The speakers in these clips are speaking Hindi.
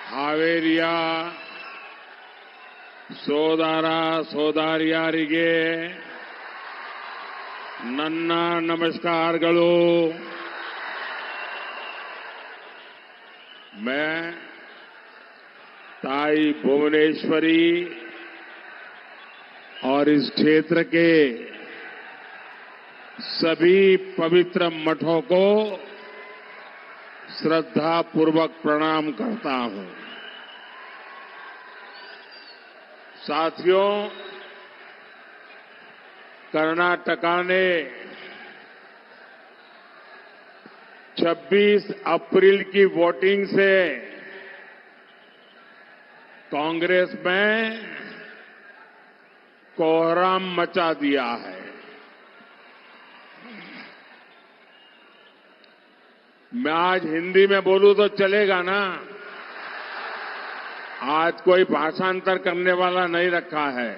ಹಾವೇರಿಯ ಸೋದರ ಸೋದರಿಯರಿಗೆ ನನ್ನ ನಮಸ್कारಗಳು। मैं ताई भुवनेश्वरी और इस क्षेत्र के सभी पवित्र मठों को श्रद्धापूर्वक प्रणाम करता हूं। साथियों, कर्नाटका ने 26 अप्रैल की वोटिंग से कांग्रेस में कोहराम मचा दिया है। मैं आज हिंदी में बोलूं तो चलेगा ना? आज कोई भाषांतर करने वाला नहीं रखा है,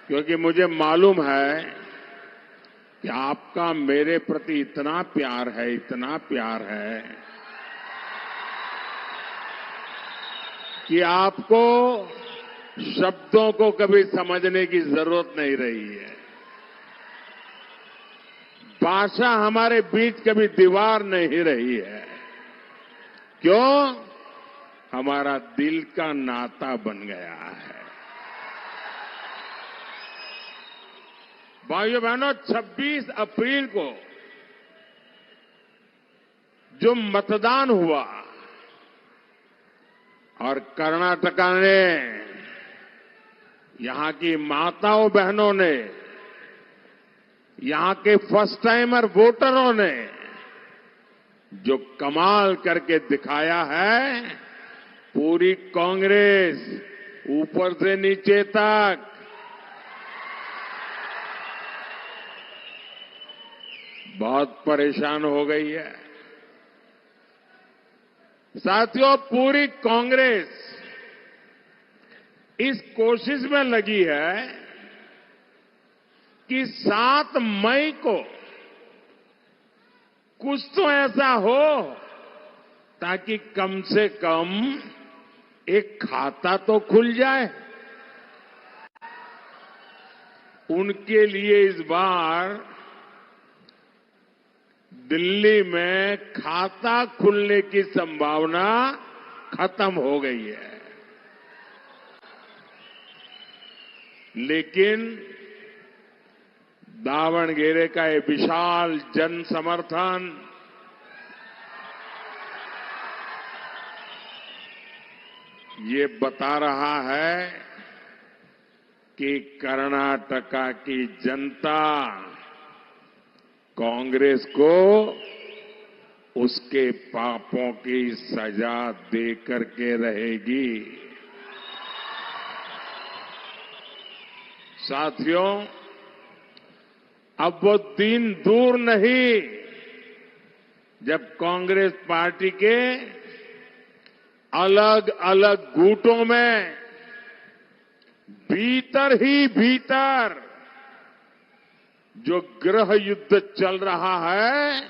क्योंकि मुझे मालूम है कि आपका मेरे प्रति इतना प्यार है कि आपको शब्दों को कभी समझने की जरूरत नहीं रही है। भाषा हमारे बीच कभी दीवार नहीं रही है। क्यों? हमारा दिल का नाता बन गया है। भाइयों बहनों, 26 अप्रैल को जो मतदान हुआ और कर्नाटका ने, यहां की माताओं बहनों ने, यहां के फर्स्ट टाइमर वोटरों ने जो कमाल करके दिखाया है, पूरी कांग्रेस ऊपर से नीचे तक बहुत परेशान हो गई है। साथियों, पूरी कांग्रेस इस कोशिश में लगी है कि 7 मई को कुछ तो ऐसा हो ताकि कम से कम एक खाता तो खुल जाए। उनके लिए इस बार दिल्ली में खाता खुलने की संभावना खत्म हो गई है। लेकिन दावणगेरे का ये विशाल जन समर्थन, ये बता रहा है कि कर्नाटका की जनता कांग्रेस को उसके पापों की सजा दे करके रहेगी। साथियों, अब वो दिन दूर नहीं जब कांग्रेस पार्टी के अलग अलग गुटों में भीतर ही भीतर जो गृह युद्ध चल रहा है,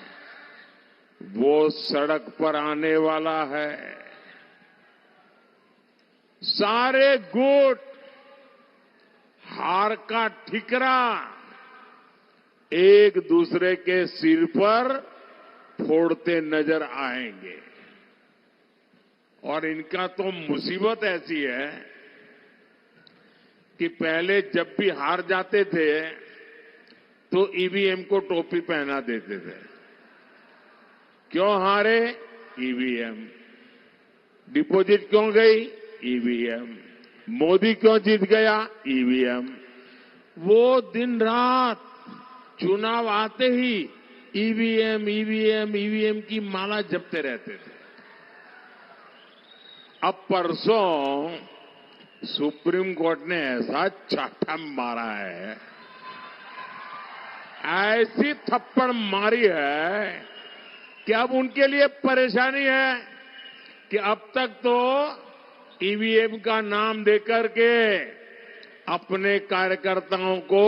वो सड़क पर आने वाला है। सारे गुट हार का ठिकरा एक दूसरे के सिर पर फोड़ते नजर आएंगे। और इनका तो मुसीबत ऐसी है कि पहले जब भी हार जाते थे तो ईवीएम को टोपी पहना देते थे। क्यों हारे? ईवीएम। डिपॉजिट क्यों गई? ईवीएम। मोदी क्यों जीत गया? ईवीएम। वो दिन रात चुनाव आते ही ईवीएम की माला जपते रहते थे। अब परसों सुप्रीम कोर्ट ने ऐसा चाटा मारा है, ऐसी थप्पड़ मारी है कि अब उनके लिए परेशानी है कि अब तक तो ईवीएम का नाम देकर के अपने कार्यकर्ताओं को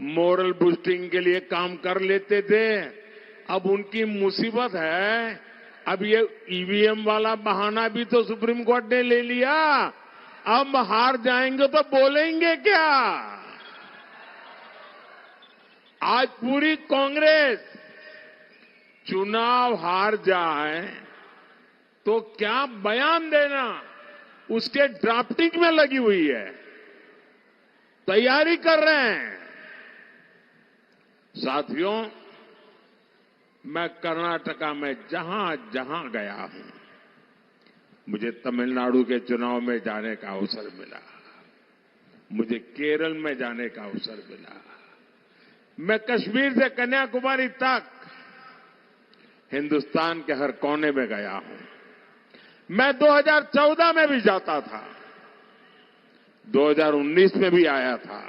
मोरल बूस्टिंग के लिए काम कर लेते थे। अब उनकी मुसीबत है अब ये ईवीएम वाला बहाना भी तो सुप्रीम कोर्ट ने ले लिया। अब हार जाएंगे तो बोलेंगे क्या? आज पूरी कांग्रेस चुनाव हार जाए तो क्या बयान देना, उसके ड्राफ्टिंग में लगी हुई है, तैयारी कर रहे हैं। साथियों, मैं कर्नाटका में जहां जहां गया हूं, मुझे तमिलनाडु के चुनाव में जाने का अवसर मिला, मुझे केरल में जाने का अवसर मिला, मैं कश्मीर से कन्याकुमारी तक हिंदुस्तान के हर कोने में गया हूं। मैं 2014 में भी जाता था, 2019 में भी आया था,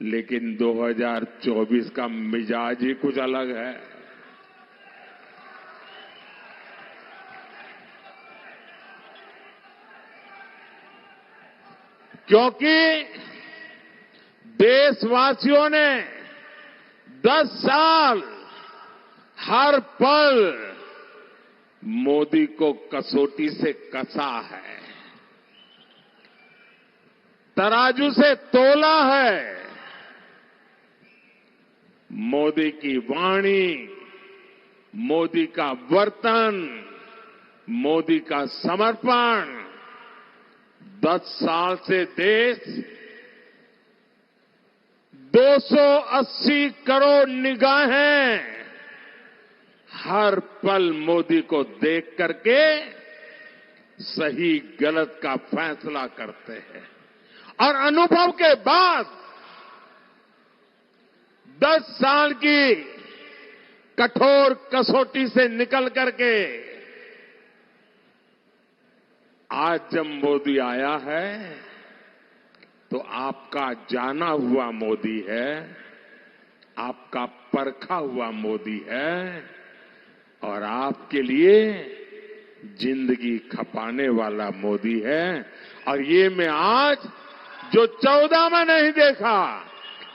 लेकिन 2024 का मिजाज ही कुछ अलग है। क्योंकि देशवासियों ने 10 साल हर पल मोदी को कसौटी से कसा है, तराजू से तोला है। मोदी की वाणी, मोदी का वर्तन, मोदी का समर्पण, 10 साल से देश 280 करोड़ निगाहें हर पल मोदी को देख करके सही गलत का फैसला करते हैं। और अनुभव के बाद 10 साल की कठोर कसौटी से निकल करके आज जब मोदी आया है तो आपका जाना हुआ मोदी है, आपका परखा हुआ मोदी है और आपके लिए जिंदगी खपाने वाला मोदी है। और ये मैं आज जो 14 में नहीं देखा,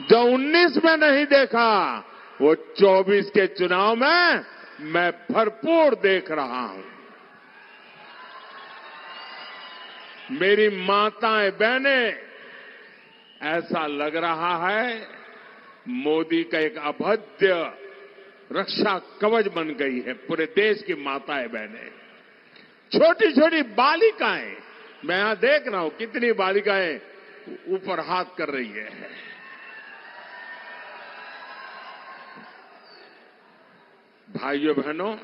जो 19 में नहीं देखा, वो 24 के चुनाव में मैं भरपूर देख रहा हूं। मेरी माताएं बहनें, ऐसा लग रहा है मोदी का एक अभेद्य रक्षा कवच बन गई है पूरे देश की माताएं बहनें। छोटी छोटी बालिकाएं, मैं यहां देख रहा हूं कितनी बालिकाएं ऊपर हाथ कर रही है। भाइयों बहनों,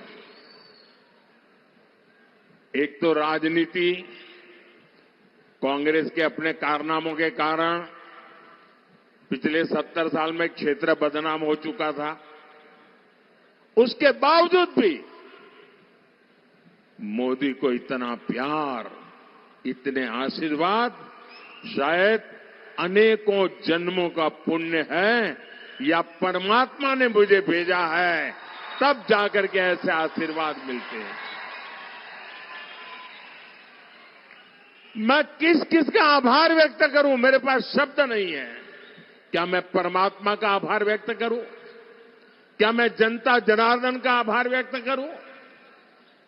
एक तो राजनीति कांग्रेस के अपने कारनामों के कारण पिछले 70 साल में क्षेत्र बदनाम हो चुका था। उसके बावजूद भी मोदी को इतना प्यार, इतने आशीर्वाद शायद अनेकों जन्मों का पुण्य है या परमात्मा ने मुझे भेजा है, तब जाकर के ऐसे आशीर्वाद मिलते हैं। मैं किस किस का आभार व्यक्त करूं, मेरे पास शब्द नहीं है। क्या मैं परमात्मा का आभार व्यक्त करूं? क्या मैं जनता जनार्दन का आभार व्यक्त करूं?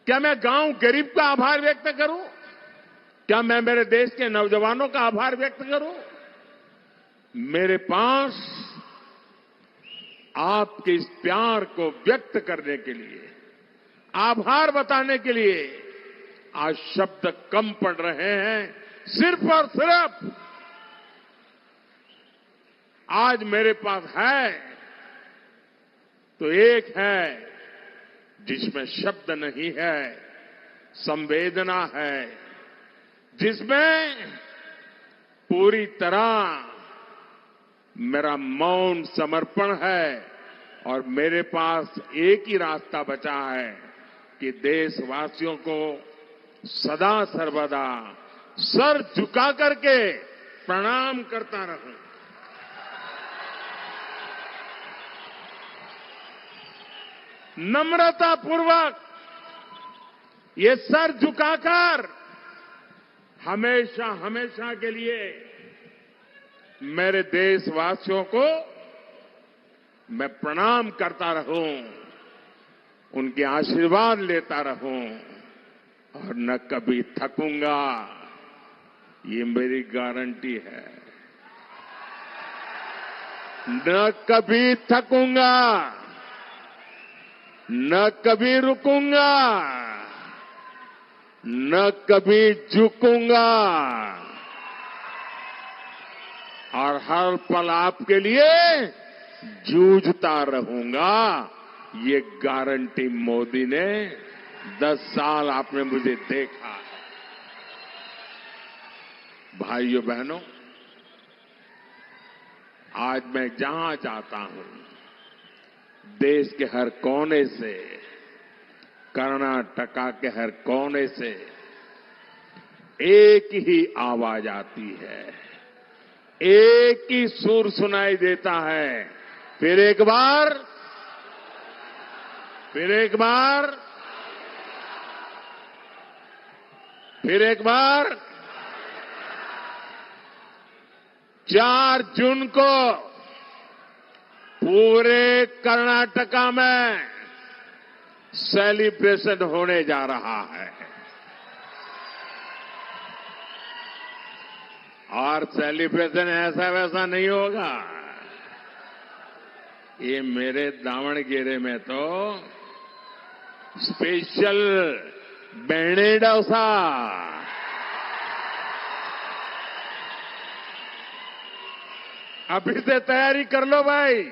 क्या मैं गांव गरीब का आभार व्यक्त करूं? क्या मैं मेरे देश के नौजवानों का आभार व्यक्त करूं? मेरे पास आपके इस प्यार को व्यक्त करने के लिए, आभार बताने के लिए आज शब्द कम पड़ रहे हैं। सिर्फ और सिर्फ आज मेरे पास है तो एक है जिसमें शब्द नहीं है, संवेदना है, जिसमें पूरी तरह मेरा मौन समर्पण है। और मेरे पास एक ही रास्ता बचा है कि देशवासियों को सदा सर्वदा सर झुका करके प्रणाम करता रहूं। नम्रता पूर्वक ये सर झुकाकर हमेशा हमेशा के लिए मेरे देशवासियों को मैं प्रणाम करता रहूं, उनके आशीर्वाद लेता रहूं और न कभी थकूंगा, ये मेरी गारंटी है। न कभी थकूंगा, न कभी रुकूंगा, न कभी झुकूंगा और हर पल आपके लिए जूझता रहूंगा। ये गारंटी मोदी ने 10 साल आपने मुझे देखा है। भाइयों बहनों, आज मैं जहां जाता हूं, देश के हर कोने से, कर्नाटका के हर कोने से एक ही आवाज आती है, एक ही सुर सुनाई देता है। फिर एक बार, फिर एक बार, फिर एक बार 4 जून को पूरे कर्नाटका में सेलिब्रेशन होने जा रहा है। और सेलिब्रेशन ऐसा वैसा नहीं होगा। ये मेरे दावणगेरे में तो स्पेशल बेणे डोसा, अभी से तैयारी कर लो भाई।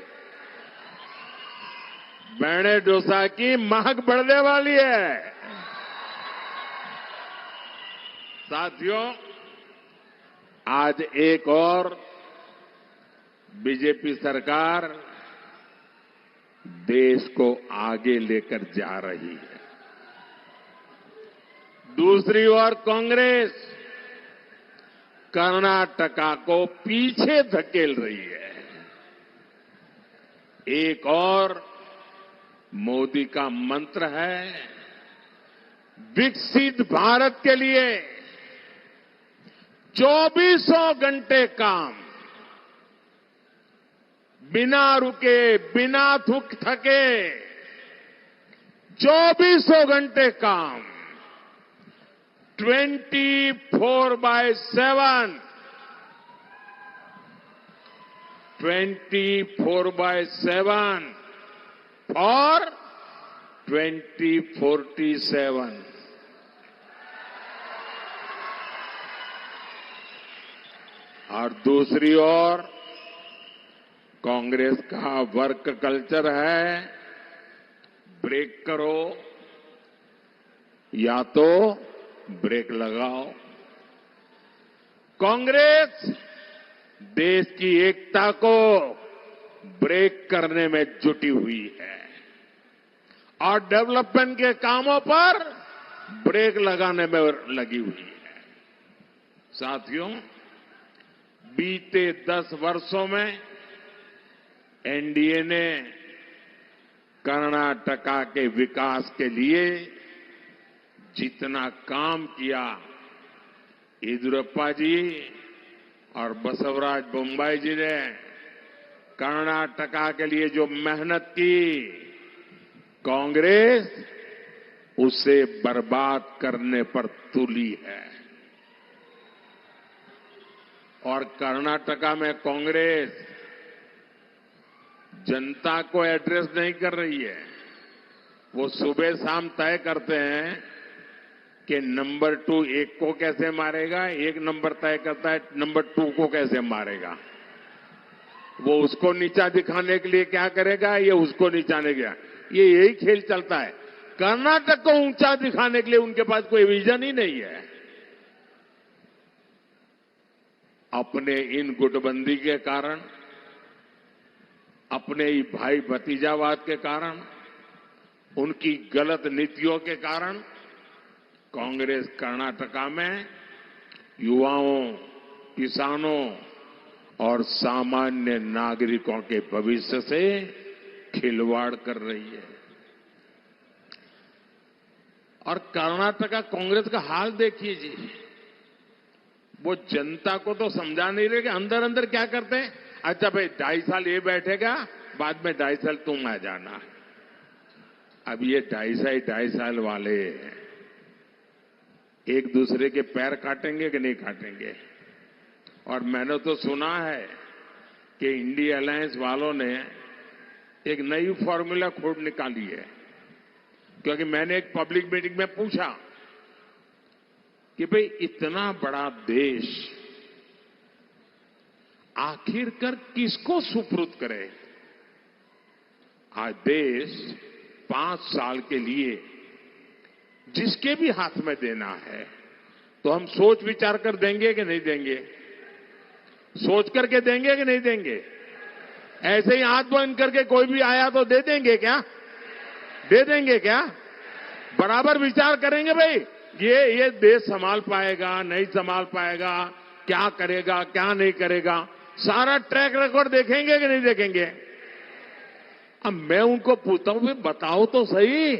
बेणे डोसा की महक बढ़ने वाली है। साथियों, आज एक और बीजेपी सरकार देश को आगे लेकर जा रही है। दूसरी ओर कांग्रेस कर्नाटका को पीछे धकेल रही है। एक और मोदी का मंत्र है, विकसित भारत के लिए 24 घंटे काम, बिना रुके, बिना थके, 24 घंटे काम, 24/7, 24/7 और 2047। और दूसरी ओर कांग्रेस का वर्क कल्चर है, ब्रेक करो या तो ब्रेक लगाओ। कांग्रेस देश की एकता को ब्रेक करने में जुटी हुई है और डेवलपमेंट के कामों पर ब्रेक लगाने में लगी हुई है। साथियों, बीते 10 वर्षों में एनडीए ने कर्नाटका के विकास के लिए जितना काम किया, येदियुरप्पा जी और बसवराज बोम्माई जी ने कर्नाटका के लिए जो मेहनत की, कांग्रेस उसे बर्बाद करने पर तुली है। और कर्नाटका में कांग्रेस जनता को एड्रेस नहीं कर रही है। वो सुबह शाम तय करते हैं कि नंबर 2 एक को कैसे मारेगा, एक नंबर तय करता है नंबर 2 को कैसे मारेगा। वो उसको नीचा दिखाने के लिए क्या करेगा, ये उसको नीचाने गया, ये यही खेल चलता है। कर्नाटक को ऊंचा दिखाने के लिए उनके पास कोई विजन ही नहीं है। अपने इन गुटबंदी के कारण, अपने ही भाई भतीजावाद के कारण, उनकी गलत नीतियों के कारण कांग्रेस कर्नाटका में युवाओं, किसानों और सामान्य नागरिकों के भविष्य से खिलवाड़ कर रही है। और कर्नाटका कांग्रेस का हाल देखिए जी, वो जनता को तो समझा नहीं रहे कि अंदर अंदर क्या करते हैं। अच्छा भाई 2.5 साल ये बैठेगा, बाद में 2.5 साल तुम आ जाना। अब ये 2.5 साल वाले एक दूसरे के पैर काटेंगे कि नहीं काटेंगे? और मैंने तो सुना है कि इंडिया अलायंस वालों ने एक नई फॉर्मूला खोज निकाली है, क्योंकि मैंने एक पब्लिक मीटिंग में पूछा कि भाई इतना बड़ा देश आखिरकार किसको सुपुर्द करे? आज देश 5 साल के लिए जिसके भी हाथ में देना है तो हम सोच विचार कर देंगे कि नहीं देंगे? सोच करके देंगे कि नहीं देंगे? ऐसे ही हाथ बंद करके कोई भी आया तो दे देंगे क्या? दे देंगे क्या? बराबर विचार करेंगे भाई ये देश संभाल पाएगा नहीं संभाल पाएगा, क्या करेगा क्या नहीं करेगा, सारा ट्रैक रिकॉर्ड देखेंगे कि नहीं देखेंगे? अब मैं उनको पूछता हूं भाई बताओ तो सही,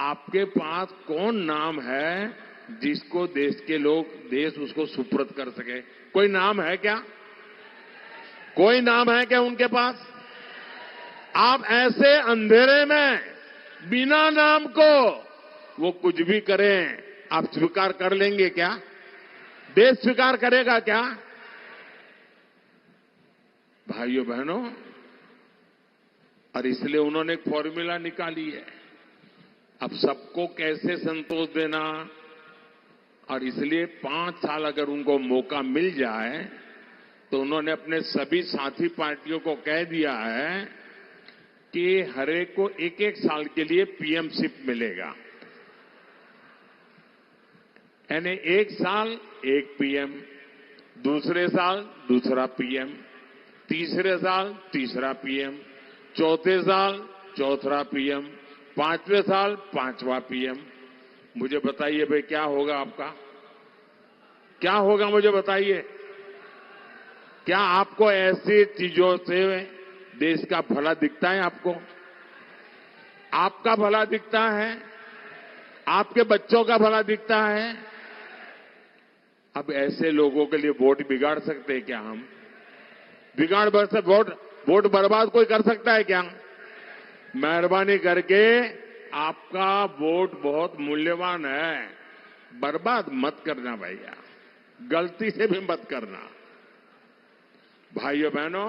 आपके पास कौन नाम है जिसको देश के लोग देश उसको सुपुर्द कर सके? कोई नाम है क्या? कोई नाम है क्या उनके पास? आप ऐसे अंधेरे में बिना नाम को वो कुछ भी करें, आप स्वीकार कर लेंगे क्या? देश स्वीकार करेगा क्या? भाइयों बहनों, और इसलिए उन्होंने एक फॉर्मूला निकाली है। अब सबको कैसे संतोष देना, और इसलिए 5 साल अगर उनको मौका मिल जाए तो उन्होंने अपने सभी साथी पार्टियों को कह दिया है कि हर एक को 1-1 साल के लिए पीएमशिप मिलेगा। यानी 1 साल 1 पीएम, दूसरे साल दूसरा पीएम, तीसरे साल तीसरा पीएम, चौथे साल चौथा पीएम, 5वें साल 5वां पीएम। मुझे बताइए भाई क्या होगा आपका? क्या होगा मुझे बताइए? क्या आपको ऐसी चीजों से देश का भला दिखता है? आपको आपका भला दिखता है? आपके बच्चों का भला दिखता है? अब ऐसे लोगों के लिए वोट बिगाड़ सकते हैं क्या हम? बिगाड़ वोट बर्बाद कोई कर सकता है क्या? मेहरबानी करके आपका वोट बहुत मूल्यवान है, बर्बाद मत करना भैया, गलती से भी मत करना। भाइयों बहनों,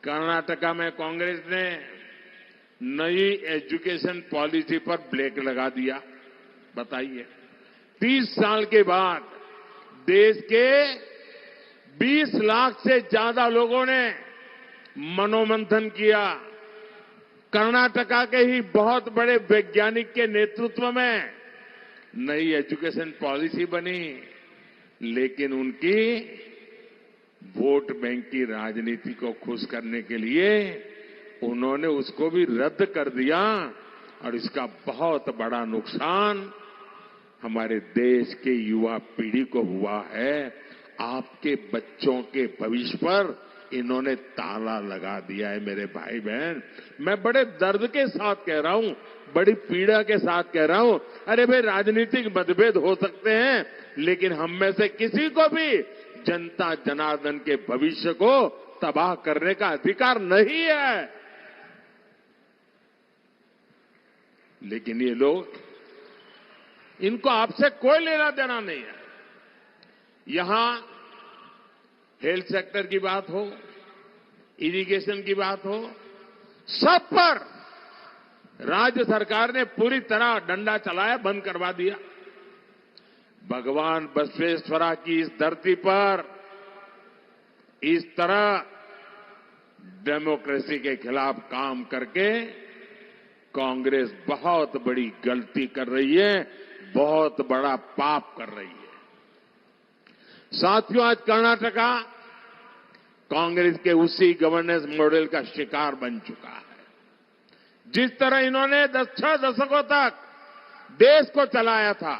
कर्नाटका में कांग्रेस ने नई एजुकेशन पॉलिसी पर ब्रेक लगा दिया। बताइए, 30 साल के बाद देश के 20 लाख से ज्यादा लोगों ने मनोमंथन किया। कर्नाटका के ही बहुत बड़े वैज्ञानिक के नेतृत्व में नई एजुकेशन पॉलिसी बनी, लेकिन उनकी वोट बैंक की राजनीति को खुश करने के लिए उन्होंने उसको भी रद्द कर दिया, और इसका बहुत बड़ा नुकसान हमारे देश के युवा पीढ़ी को हुआ है। आपके बच्चों के भविष्य पर इन्होंने ताला लगा दिया है। मेरे भाई बहन, मैं बड़े दर्द के साथ कह रहा हूं, बड़ी पीड़ा के साथ कह रहा हूं, अरे भाई राजनीतिक मतभेद हो सकते हैं, लेकिन हम में से किसी को भी जनता जनार्दन के भविष्य को तबाह करने का अधिकार नहीं है। लेकिन ये लोग, इनको आपसे कोई लेना देना नहीं है। यहां हेल्थ सेक्टर की बात हो, इरिगेशन की बात हो, सब पर राज्य सरकार ने पूरी तरह डंडा चलाया, बंद करवा दिया। भगवान बसवेश्वरा की इस धरती पर इस तरह डेमोक्रेसी के खिलाफ काम करके कांग्रेस बहुत बड़ी गलती कर रही है, बहुत बड़ा पाप कर रही है। साथियों, आज कर्नाटका कांग्रेस के उसी गवर्नेंस मॉडल का शिकार बन चुका है। जिस तरह इन्होंने 6 दशकों तक देश को चलाया था,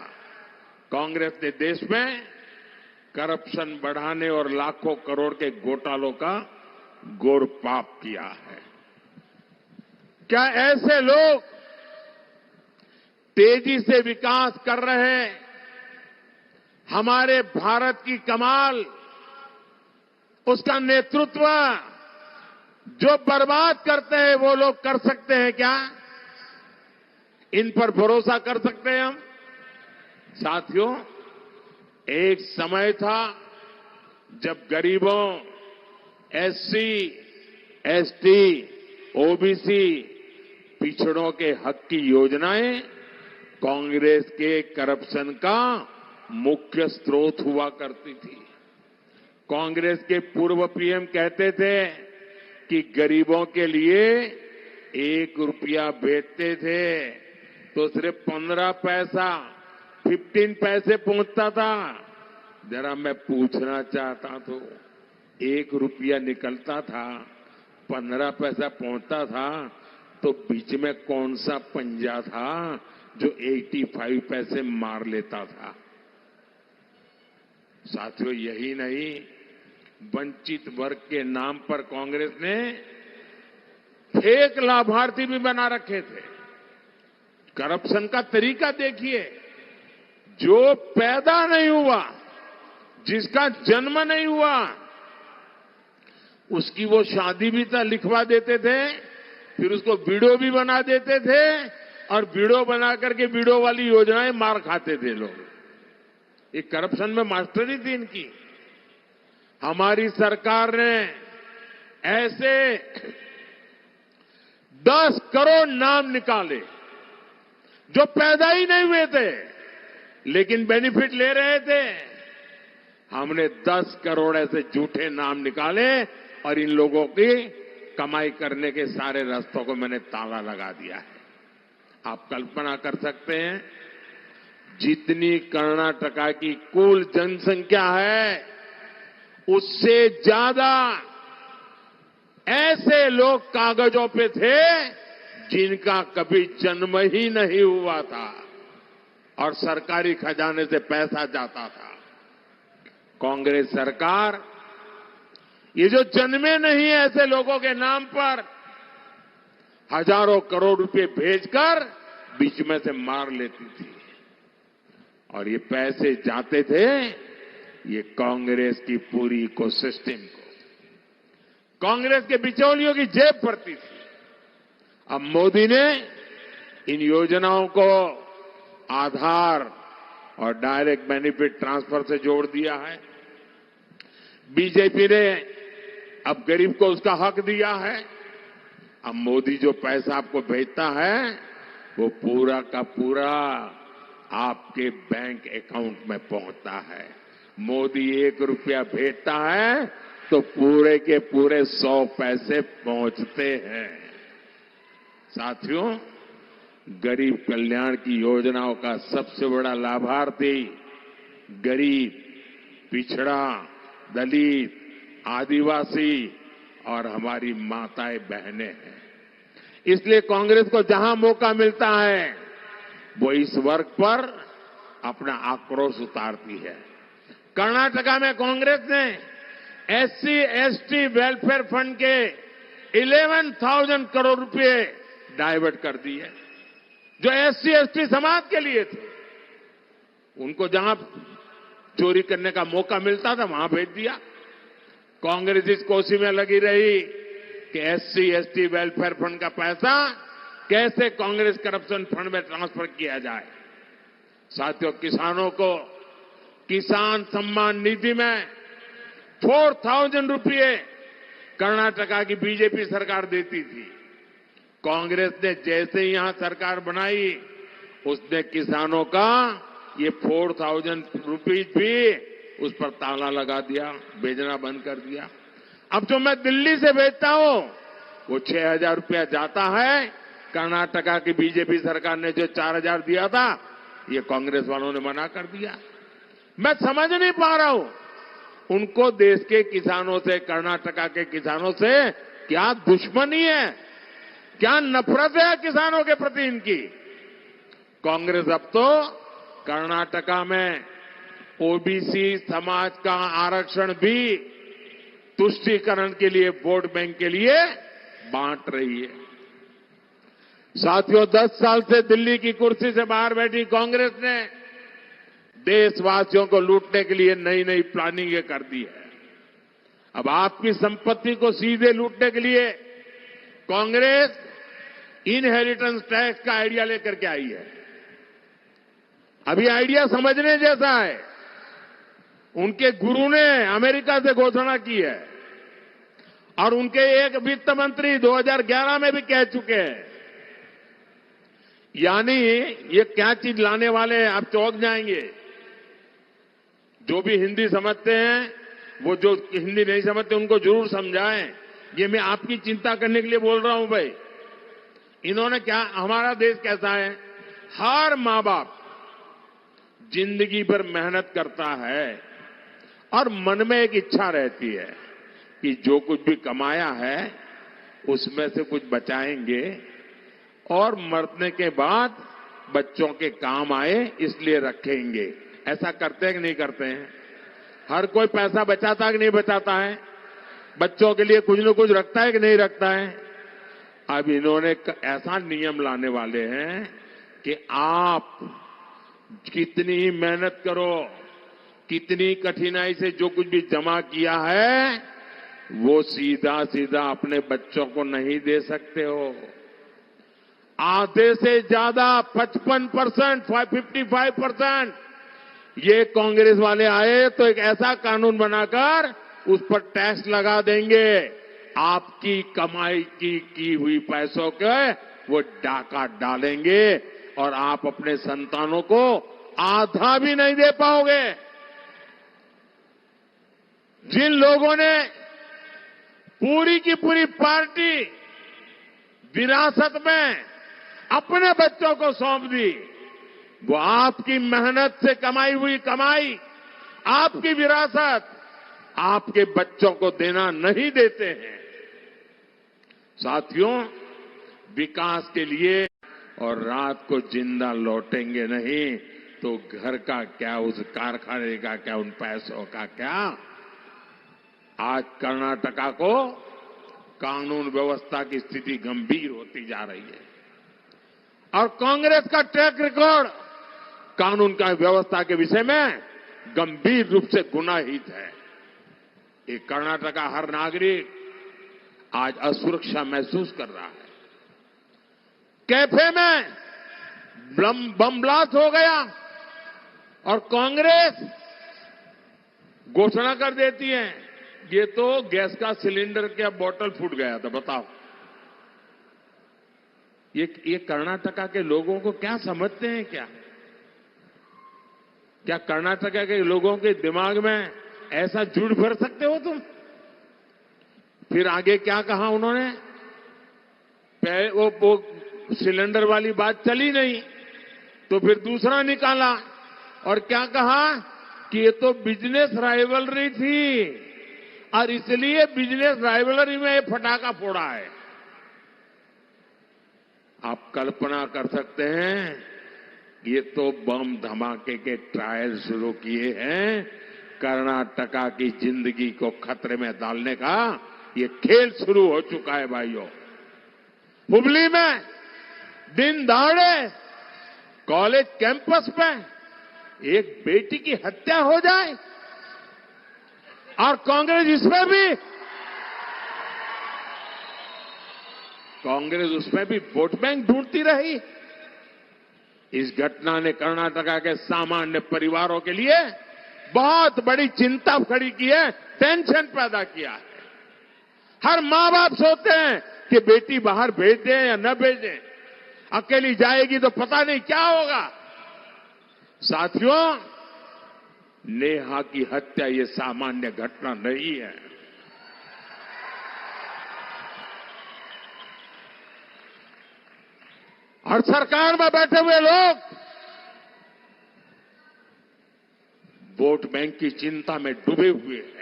कांग्रेस ने देश में करप्शन बढ़ाने और लाखों करोड़ के घोटालों का घोर पाप किया है। क्या ऐसे लोग तेजी से विकास कर रहे हमारे भारत की कमाल, उसका नेतृत्व जो बर्बाद करते हैं वो लोग कर सकते हैं क्या? इन पर भरोसा कर सकते हैं हम? साथियों, एक समय था जब गरीबों, एससी, एसटी, ओबीसी, पिछड़ों के हक की योजनाएं कांग्रेस के करप्शन का मुख्य स्रोत हुआ करती थी। कांग्रेस के पूर्व पीएम कहते थे कि गरीबों के लिए 1 रुपया भेजते थे तो सिर्फ 15 पैसा, 15 पैसे पहुंचता था। जरा मैं पूछना चाहता तो 1 रुपया निकलता था, 15 पैसा पहुंचता था, तो बीच में कौन सा पंजा था जो 85 पैसे मार लेता था? साथियों, यही नहीं, वंचित वर्ग के नाम पर कांग्रेस ने फेक लाभार्थी भी बना रखे थे। करप्शन का तरीका देखिए, जो पैदा नहीं हुआ, जिसका जन्म नहीं हुआ, उसकी वो शादी भी लिखवा देते थे, फिर उसको विडो भी बना देते थे और विडो बना करके विडो वाली योजनाएं मार खाते थे लोग। ये करप्शन में मास्टरी थी इनकी। हमारी सरकार ने ऐसे 10 करोड़ नाम निकाले जो पैदा ही नहीं हुए थे लेकिन बेनिफिट ले रहे थे। हमने 10 करोड़ ऐसे झूठे नाम निकाले और इन लोगों की कमाई करने के सारे रास्तों को मैंने ताला लगा दिया है। आप कल्पना कर सकते हैं, जितनी कर्नाटक की कुल जनसंख्या है उससे ज्यादा ऐसे लोग कागजों पे थे जिनका कभी जन्म ही नहीं हुआ था और सरकारी खजाने से पैसा जाता था। कांग्रेस सरकार ये जो जन्मे नहीं ऐसे लोगों के नाम पर हजारों करोड़ रुपए भेजकर बीच में से मार लेती थी और ये पैसे जाते थे ये कांग्रेस की पूरी इकोसिस्टम को, कांग्रेस के बिचौलियों की जेब भरती थी। अब मोदी ने इन योजनाओं को आधार और डायरेक्ट बेनिफिट ट्रांसफर से जोड़ दिया है। बीजेपी ने अब गरीब को उसका हक दिया है। अब मोदी जो पैसा आपको भेजता है वो पूरा का पूरा आपके बैंक अकाउंट में पहुंचता है। मोदी 1 रुपया भेजता है तो पूरे के पूरे 100 पैसे पहुंचते हैं। साथियों, गरीब कल्याण की योजनाओं का सबसे बड़ा लाभार्थी गरीब, पिछड़ा, दलित, आदिवासी और हमारी माताएं बहनें हैं। इसलिए कांग्रेस को जहां मौका मिलता है वो इस वर्ग पर अपना आक्रोश उतारती है। कर्नाटका में कांग्रेस ने एससी एसटी वेलफेयर फंड के 11,000 करोड़ रुपए डाइवर्ट कर दिए जो एससी एसटी समाज के लिए थे। उनको जहां चोरी करने का मौका मिलता था वहां भेज दिया। कांग्रेस इस कोशिश में लगी रही कि एससी एसटी वेलफेयर फंड का पैसा कैसे कांग्रेस करप्शन फंड में ट्रांसफर किया जाए। साथियों, किसानों को किसान सम्मान निधि में 4,000 रुपये कर्नाटका की बीजेपी सरकार देती थी। कांग्रेस ने जैसे ही यहां सरकार बनाई उसने किसानों का ये 4,000 रुपीज भी उस पर ताला लगा दिया, भेजना बंद कर दिया। अब जो मैं दिल्ली से भेजता हूं वो 6,000 रुपया जाता है। कर्नाटका की बीजेपी सरकार ने जो 4,000 दिया था ये कांग्रेस वालों ने मना कर दिया। मैं समझ नहीं पा रहा हूं उनको देश के किसानों से, कर्नाटका के किसानों से क्या दुश्मनी है, क्या नफरत है किसानों के प्रति इनकी। कांग्रेस अब तो कर्नाटका में ओबीसी समाज का आरक्षण भी तुष्टीकरण के लिए, वोट बैंक के लिए बांट रही है। साथियों, 10 साल से दिल्ली की कुर्सी से बाहर बैठी कांग्रेस ने देशवासियों को लूटने के लिए नई नई प्लानिंग कर दी है। अब आपकी संपत्ति को सीधे लूटने के लिए कांग्रेस इनहेरिटेंस टैक्स का आइडिया लेकर के आई है। अभी आइडिया समझने जैसा है। उनके गुरु ने अमेरिका से घोषणा की है और उनके एक वित्त मंत्री 2011 में भी कह चुके हैं। यानी ये क्या चीज लाने वाले हैं, आप चौंक जाएंगे। जो भी हिंदी समझते हैं, वो जो हिंदी नहीं समझते उनको जरूर समझाएं। ये मैं आपकी चिंता करने के लिए बोल रहा हूं भाई। इन्होंने क्या, हमारा देश कैसा है, हर मां बाप जिंदगी भर मेहनत करता है और मन में एक इच्छा रहती है कि जो कुछ भी कमाया है उसमें से कुछ बचाएंगे और मरने के बाद बच्चों के काम आए इसलिए रखेंगे। ऐसा करते हैं कि नहीं करते हैं? हर कोई पैसा बचाता है कि नहीं बचाता है? बच्चों के लिए कुछ न कुछ रखता है कि नहीं रखता है? अब इन्होंने ऐसा नियम लाने वाले हैं कि आप कितनी ही मेहनत करो, कितनी कठिनाई से जो कुछ भी जमा किया है वो सीधा सीधा अपने बच्चों को नहीं दे सकते हो। आधे से ज्यादा 55%, 55% ये कांग्रेस वाले आए तो एक ऐसा कानून बनाकर उस पर टैक्स लगा देंगे। आपकी कमाई की हुई पैसों के वो डाका डालेंगे और आप अपने संतानों को आधा भी नहीं दे पाओगे। जिन लोगों ने पूरी की पूरी पार्टी विरासत में अपने बच्चों को सौंप दी, वो आपकी मेहनत से कमाई हुई कमाई, आपकी विरासत आपके बच्चों को देना नहीं देते हैं। साथियों, विकास के लिए और रात को जिंदा लौटेंगे नहीं तो घर का क्या, उस कारखाने का क्या, उन पैसों का क्या। आज कर्नाटका को कानून व्यवस्था की स्थिति गंभीर होती जा रही है और कांग्रेस का ट्रैक रिकॉर्ड कानून का व्यवस्था के विषय में गंभीर रूप से गुनाहित है। ये कर्नाटका हर नागरिक आज असुरक्षा महसूस कर रहा है। कैफे में बम ब्लास्ट हो गया और कांग्रेस घोषणा कर देती है ये तो गैस का सिलेंडर का बोतल फूट गया था। बताओ, ये कर्नाटका के लोगों को क्या समझते हैं? क्या कर्नाटका के लोगों के दिमाग में ऐसा झूठ भर सकते हो तुम? फिर आगे क्या कहा उन्होंने? वो सिलेंडर वाली बात चली नहीं तो फिर दूसरा निकाला और क्या कहा कि ये तो बिजनेस राइवलरी थी और इसलिए बिजनेस राइवलरी में ये फटाका फोड़ा है। आप कल्पना कर सकते हैं, ये तो बम धमाके के ट्रायल शुरू किए हैं। कर्नाटका की जिंदगी को खतरे में डालने का ये खेल शुरू हो चुका है भाइयों। हुबली में दिन दहाड़े कॉलेज कैंपस में एक बेटी की हत्या हो जाए और कांग्रेस उसमें भी वोट बैंक ढूंढती रही। इस घटना ने कर्नाटका के सामान्य परिवारों के लिए बहुत बड़ी चिंता खड़ी की है, टेंशन पैदा किया है। हर मां बाप सोचते हैं कि बेटी बाहर भेज दें या न भेजें, अकेली जाएगी तो पता नहीं क्या होगा। साथियों, नेहा की हत्या ये सामान्य घटना नहीं है। और सरकार में बैठे हुए लोग वोट बैंक की चिंता में डूबे हुए हैं।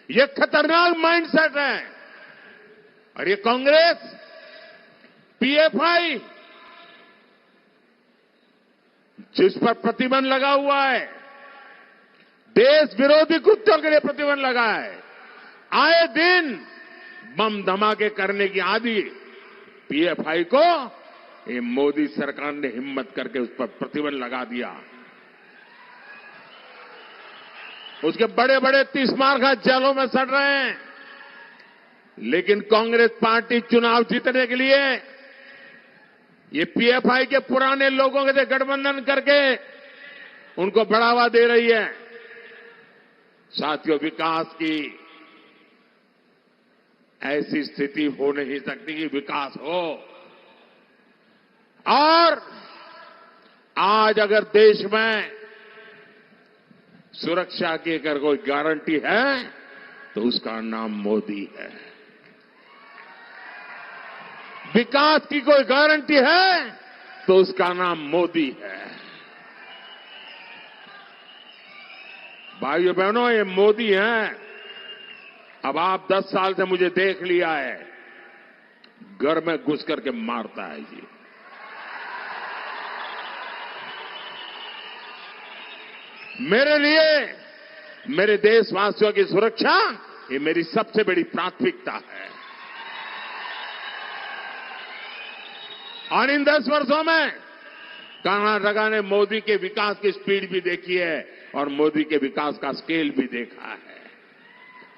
ये खतरनाक माइंडसेट है और ये कांग्रेस, पीएफआई जिस पर प्रतिबंध लगा हुआ है, देश विरोधी कृत्यों के लिए प्रतिबंध लगा है, आए दिन बम धमाके करने की आदि पीएफआई को ये मोदी सरकार ने हिम्मत करके उस पर प्रतिबंध लगा दिया। उसके बड़े बड़े 30 मार्ग जेलों में सड़ रहे हैं। लेकिन कांग्रेस पार्टी चुनाव जीतने के लिए ये पीएफआई के पुराने लोगों के साथ गठबंधन करके उनको बढ़ावा दे रही है। साथियों, विकास की ऐसी स्थिति हो नहीं सकती कि विकास हो। और आज अगर देश में सुरक्षा की अगर कोई गारंटी है तो उसका नाम मोदी है। विकास की कोई गारंटी है तो उसका नाम मोदी है। भाइयों बहनों, ये मोदी हैं। अब आप 10 साल से मुझे देख लिया है, घर में घुस करके मारता है जी। मेरे लिए, मेरे देशवासियों की सुरक्षा ये मेरी सबसे बड़ी प्राथमिकता है। और इन 10 वर्षों में कर्नाटका ने मोदी के विकास की स्पीड भी देखी है और मोदी के विकास का स्केल भी देखा है।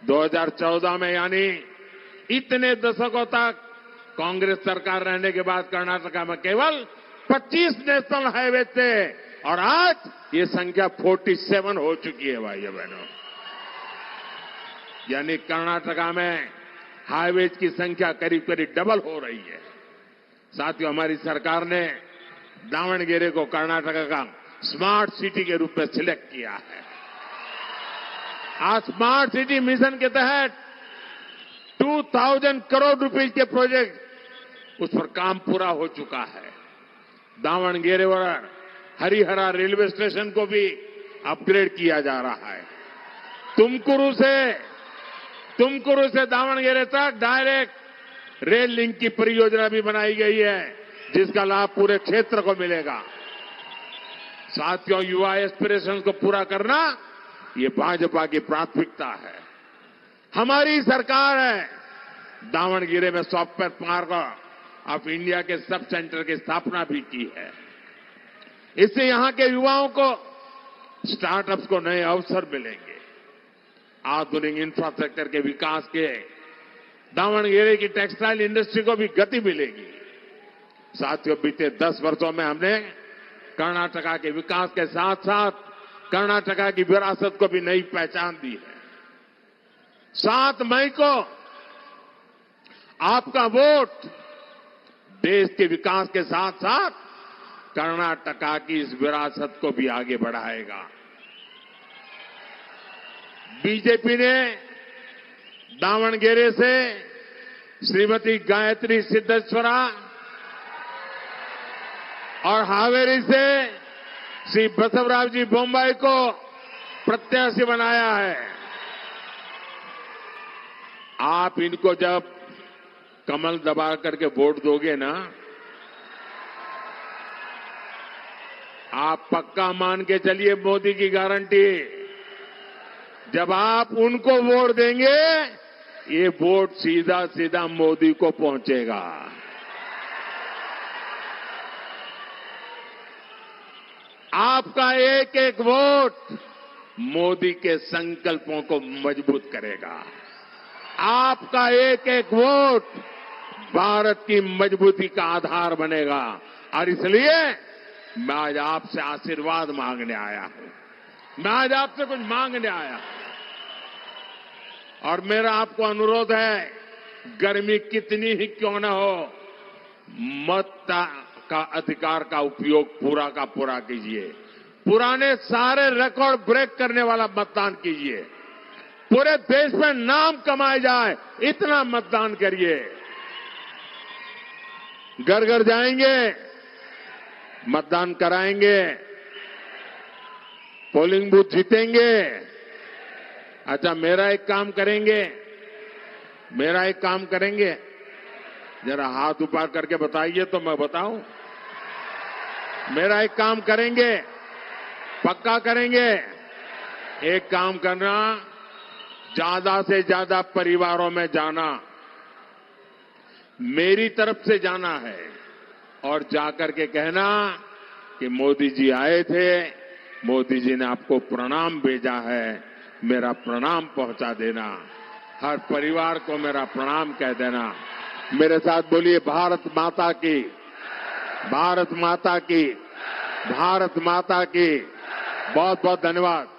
2014 में यानी इतने दशकों तक कांग्रेस सरकार रहने के बाद कर्नाटका में केवल 25 नेशनल हाईवे थे और आज ये संख्या 47 हो चुकी है भाइयों बहनों। यानी कर्नाटका में हाईवेज की संख्या करीब करीब डबल हो रही है। साथियों, हमारी सरकार ने दावणगेरे को कर्नाटका का स्मार्ट सिटी के रूप में सिलेक्ट किया है। आज स्मार्ट सिटी मिशन के तहत 2000 करोड़ रुपए के प्रोजेक्ट उस पर काम पूरा हो चुका है। दावणगेरे और हरिहरा रेलवे स्टेशन को भी अपग्रेड किया जा रहा है। तुमकुरू से दावणगेरे तक डायरेक्ट रेल लिंक की परियोजना भी बनाई गई है, जिसका लाभ पूरे क्षेत्र को मिलेगा। साथियों, युवा एस्पिरेशन को पूरा करना ये भाजपा की प्राथमिकता है। हमारी सरकार है दावणगेरे में सॉफ्टवेयर पार्क ऑफ इंडिया के सब सेंटर की स्थापना भी की है। इससे यहां के युवाओं को स्टार्टअप्स को नए अवसर मिलेंगे। आधुनिक इंफ्रास्ट्रक्चर के विकास के दावणगेरे की टेक्सटाइल इंडस्ट्री को भी गति मिलेगी। साथियों, बीते 10 वर्षों में हमने कर्नाटका के विकास के साथ साथ कर्नाटका की विरासत को भी नई पहचान दी है। 7 मई को आपका वोट देश के विकास के साथ साथ कर्नाटका की इस विरासत को भी आगे बढ़ाएगा। बीजेपी ने दावणगेरे से श्रीमती गायत्री सिद्धेश्वरा और हावेरी से श्री बसवराज जी बोम्बाई को प्रत्याशी बनाया है। आप इनको जब कमल दबा करके वोट दोगे ना, आप पक्का मान के चलिए, मोदी की गारंटी, जब आप उनको वोट देंगे ये वोट सीधा सीधा मोदी को पहुंचेगा। आपका एक एक वोट मोदी के संकल्पों को मजबूत करेगा। आपका एक एक वोट भारत की मजबूती का आधार बनेगा। और इसलिए मैं आज आपसे आशीर्वाद मांगने आया हूं। मैं आज आपसे कुछ मांगने आया हूं। और मेरा आपको अनुरोध है, गर्मी कितनी ही क्यों न हो, मत का अधिकार का उपयोग पूरा का पूरा कीजिए। पुराने सारे रिकॉर्ड ब्रेक करने वाला मतदान कीजिए। पूरे देश में नाम कमाया जाए इतना मतदान करिए। घर घर जाएंगे, मतदान कराएंगे, पोलिंग बूथ जीतेंगे। अच्छा, मेरा एक काम करेंगे, जरा हाथ ऊपर करके बताइए तो मैं बताऊं। मेरा एक काम करेंगे, पक्का करेंगे। एक काम करना, ज्यादा से ज्यादा परिवारों में जाना, मेरी तरफ से जाना है और जाकर के कहना कि मोदी जी आए थे, मोदी जी ने आपको प्रणाम भेजा है, मेरा प्रणाम पहुंचा देना। हर परिवार को मेरा प्रणाम कह देना। मेरे साथ बोलिए भारत माता की, भारत माता की, भारत माता की। बहुत बहुत धन्यवाद।